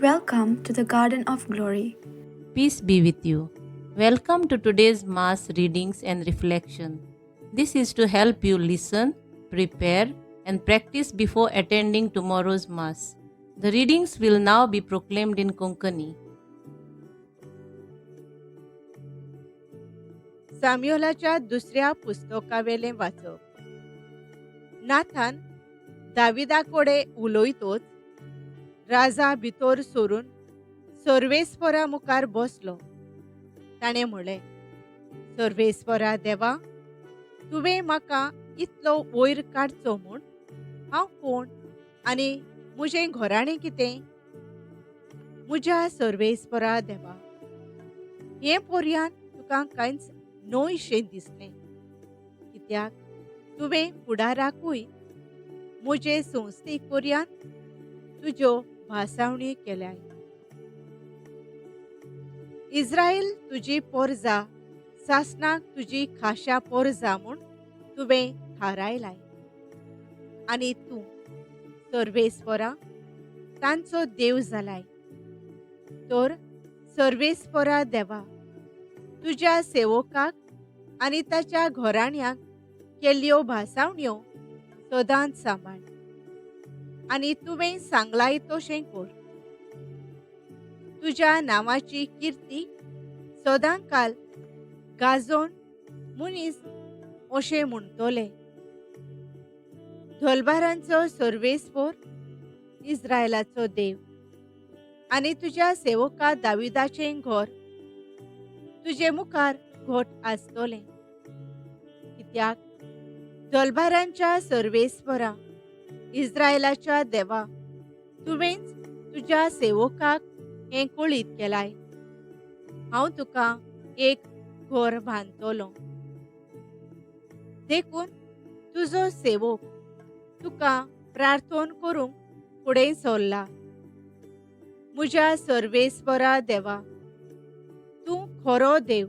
Welcome to the Garden of Glory. Peace be with you. Welcome to today's Mass readings and reflection. This is to help you listen, prepare, and practice before attending tomorrow's Mass. The readings will now be proclaimed in Konkani. साम्युएलाच्या दुसऱ्या पुस्तकावेले वाचप. नाथान दाविदाकोडे उलोयतोच राजा भितर सोरून सर्वेस्परा मुखार बसलो. ताणें म्हणलें, सर्वेस्परा देवा, तुवें म्हाका इतलो वयर काडचो म्हूण हांव कोण आनी म्हजें घोराणें कितें? म्हज्या सर्वेस्परा देवा, हें पर्यान तुका कांयच नोयशें दिसलें, कित्याक तुवें फुडाराकूय म्हजे संस्थेक पर्यान तुज्यो भासावणी केल्याय. इस्रायल तुजी पोरजा, सासणाक तुजी खाशा पोरजा म्हूण तुवें थारायलाय. आनी तूं सर्वेस्परा तांचो देव जालाय. तर सर्वेस्परा देवा, तुज्या सेवकाक आनी ताच्या घोराण्याक केल्ल्यो भासावण्यो सदांच सांबाळ आनी तुवें सांगलाय तशें कर. तुज्या नांवाची किर्ती सदांकाल गाजोन मनीस अशें म्हणटले, धोलबारांचो सर्वेस्पर, इस्रायलाचो देव, आनी तुज्या सेवका दाविदाचें घोर तुजे मुखार घोट आसतलें. कित्याक धोलबारांच्या सर्वेस्परा, इस्रायलाच्या देवा, तुवेंच तुज्या सेवकाक हें कळीत केलाय. हांव तुका एक घर बांदतलों. देखून तुजो सेवक तुका प्रार्थना करूंक फुडें सरला. म्हज्या सर्वेस्परा देवा, तूं खरो देव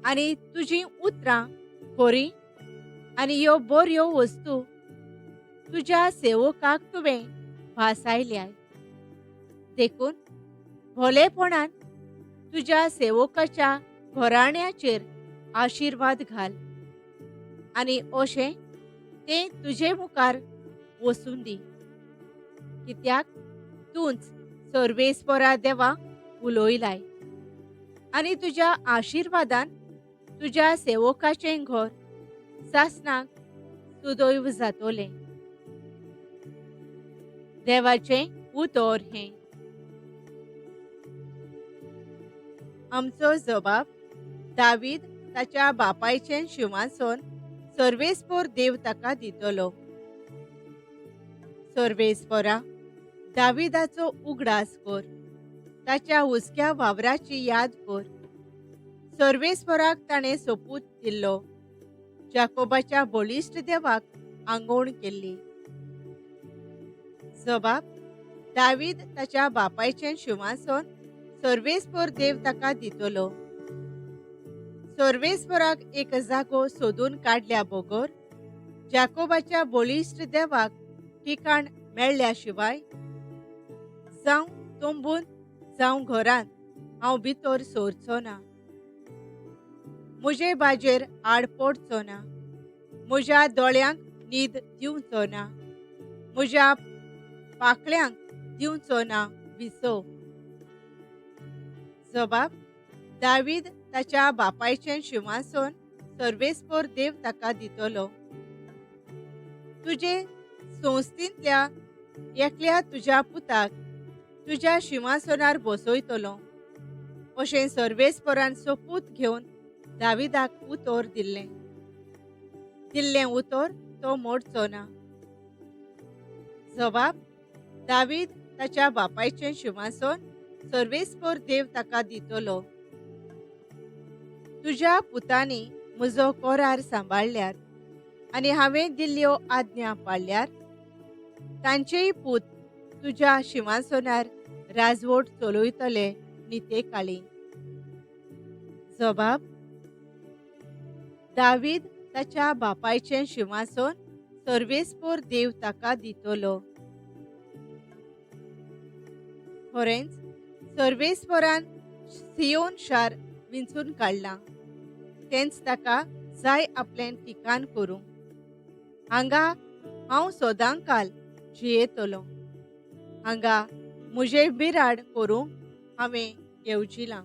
आनी तुजीं उतरां खरीं आनी ह्यो बऱ्यो वस्तू तुज्या सेवकाक तुवें भासायल्याय. देखून भोलेपणान तुज्या सेवकाच्या घोराण्याचेर आशिर्वाद घाल आनी अशें तें तुजे मुखार वसून दी. कित्याक तूंच सर्वेस्परा देवा उलोयलाय आनी तुज्या आशिर्वादान तुज्या सेवकाचें घर सासणाक सुदैव जातोलें. देवाचें उतर हें. आमचो जबाब दावीद ताच्या बापायचें शिंवासन सर्वेस्पर देव ताका दितलो. सर्वेस्परा, दाविदाचो उगडास कर, ताच्या हुस्क्या वावराची याद कर. सर्वेस्पराक ताणें सोपूत दिल्लो, जाकोबाच्या बळिश्ट देवाक आंगवण केल्ली. जबाब दावीद ताच्या बापायचें शिंवासन सर्वेस्पर देव ताका दितलो. सर्वेस्पराक एक जागो सोदून काडल्या बगर जाकोबाच्या बळिश्ट देवाक ठिकाण मेळ्ळ्या शिवाय जावं तोंबून जावं घरांत हांव भितर सरचो ना. म्हजे बाजेर आड पडचो ना. म्हज्या दोळ्यांक न्हीद दिवचो ना. म्हज्या पाकळ्यांक दिवचो ना विसो. जबाब दावीद ताच्या बापायचें शिंवासन सर्वेस्पर देव ताका दितलो. तुजे संस्थेंतल्या एकल्या तुज्या पुताक तुज्या शिंवासनार बसयतलो. अशें सर्वेस्परान सोपूत घेवन दाविदाक उतर दिल्लें. दिल्लें उतर तो मोडचो ना. जबाब दावीद ताच्या बापायचें शिंवासन सर्वेस्पर देव ताका दितलो. तुज्या पुतांनी म्हजो कोरार सांबाळल्यार आनी हांवें दिल्ल्यो आज्ञा पाळल्यार तांचेय पूत तुज्या शिंवासनार राजवट चलयतले नितेकाळी. जबाब दावीद ताच्या बापायचें शिंवासन सर्वेस्पर देव ताका दितलो. खरेंच सर्वेस्परान सियोन शार विंचून काडलां. तेंच ताका जाय आपलें ठिकाण करूंक. हांगा हांव सदांकाल जियेतलों. हांगा म्हजे बिराड करूंक हांवें येवजिलां.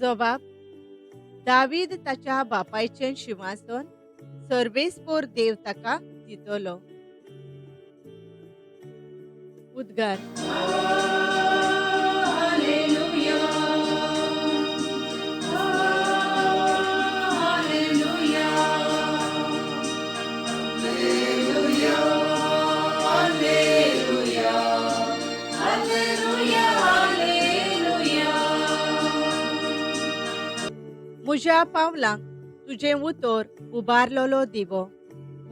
जबाब: दावीद ताच्या बापायचें सिंहासन सर्वेस्पर देव ताका दितलो. उद्गार. म्हज्या पावलांक तुजें उतर उबारलोलो दिवो,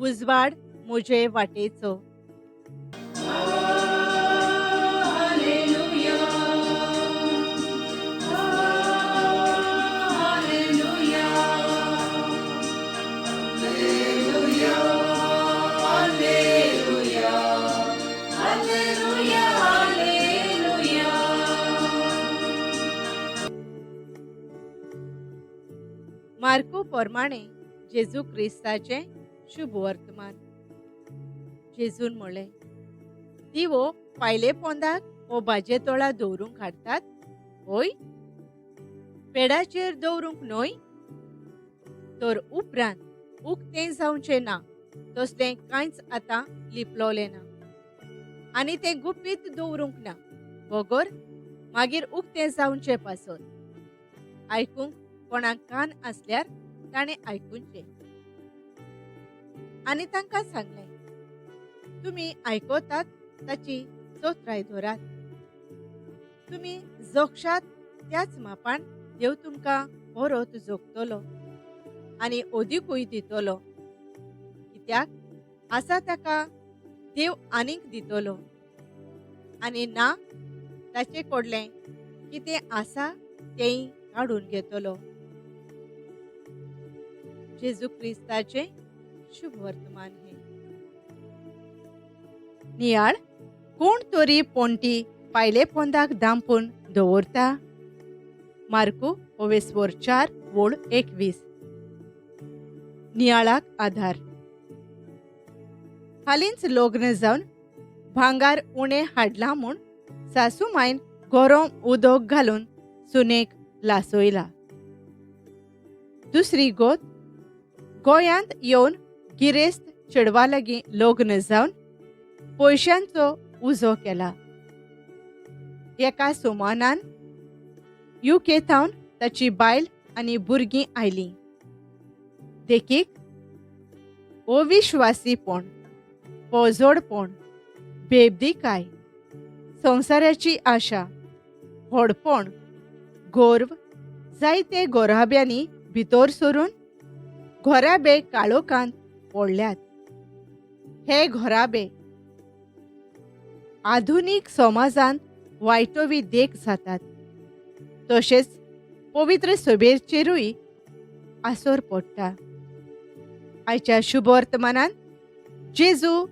उजवाड म्हजे वाटेचो. मार्को प्रमाणे जेजू क्रिस्ताचें शुभ वर्तमान. जेजून म्हणलें, दिवो पायले पोंदाक वो भाजे तोळा दवरूंक हाडटात, होय? पेडाचेर दवरूंक न्हय? तर उपरांत उक्तें जावचें ना तसलें कांयच आतां लिपलोलें ना. आनी तें गुपीत दवरूंक ना, बगर मागीर उक्तें जावचें पासत. आयकूंक कोणाक कान आसल्यार ताणें आयकुचें. आनी तांकां सांगलें, तुमी आयकतात ताची चोत्राय धरात. तुमी जोगशात त्याच मापान देव तुमकां परत जोगतलो आनी ओदीकूय दितलो. कित्याक आसा ताका देव आनीक दितलो, आनी ना ताचे कडलें कितें आसा तेंय काडून घेतलो. जेजू क्रिस्ताचें शुभ वर्तमान हे. नियाळ कोण तरी पोंटी पायले पोंदाक दांपून दवरता. मार्को 4:21. नियाळाक आधार. हालींच लग्न जावन भांगार उणें हाडलां म्हूण सासू मायन गरम उदक घालून सुनेक लासयला. दुसरी गोत गोंयांत येवन गिरेस्त चेडवा लागीं लग्न जावन पयशांचो उजो केला. एका सुमानान युकेतावन ताची बायल आनी भुरगीं आयलीं. देखीक अविश्वासीपण, पोजोडपण, बेबदीकाय, संवसाराची आशा, व्हडपण, गर्व जायते गोराब्यांनी भितर सरून घोराबे काळोखांत पडल्यात. हे घोराबे आधुनीक समाजांत वायटोवी देख जातात. तशेंच पवित्र सभेचेरूय आसोर पडटा. आयच्या शुभ वर्तमानांत जेजू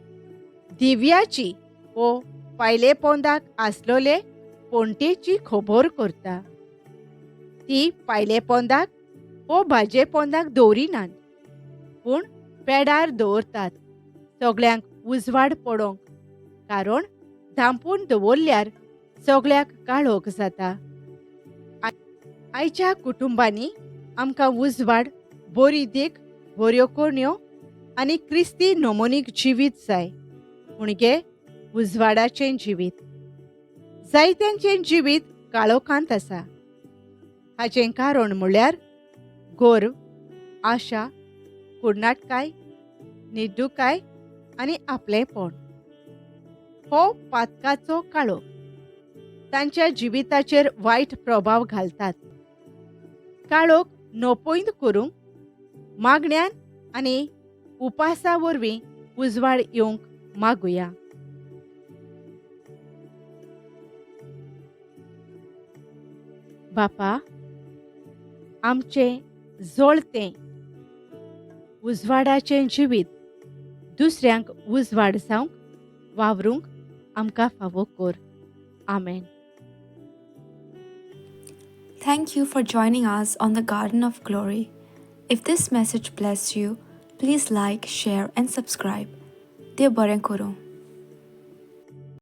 दिव्याची वो पायले पोंदाक आसलोले पोंटेची खबर करता. ती पायले पोंदाक वो भाजे पोंदाक दवरिनात, पूण पेडार दवरतात सगळ्यांक उजवाड पडोंक. कारण धांपून दवरल्यार सगळ्याक काळोख जाता. आयच्या कुटुंबांनी आमकां उजवाड, बरी देख, बऱ्यो कोणयो आनी क्रिस्ती नमोनीक जिवीत जाय. म्हणजे उजवाडाचें जिवीत. जायत्यांचें जिवीत काळोखांत आसा. हाचें कारण म्हळ्यार गर्व, आशा, कुडनाटकाय, निड्डूकाय आनी आपलेपण. हो पातकाचो काळोख तांच्या जिविताचेर वायट प्रभाव घालतात. काळोख नोपैद करूंक मागण्यांन आनी उपासा वरवीं उजवाड येवंक मागुया. बापा, आमचें जळतें उजवाडाचें जिवीत दुसऱ्यांक उजवाड जावंक वावरूंक आमकां फावो कर. आमेन. Thank you for joining us on the Garden of Glory. If this message blessed you, please like, share, and subscribe. Dear Baren Koro.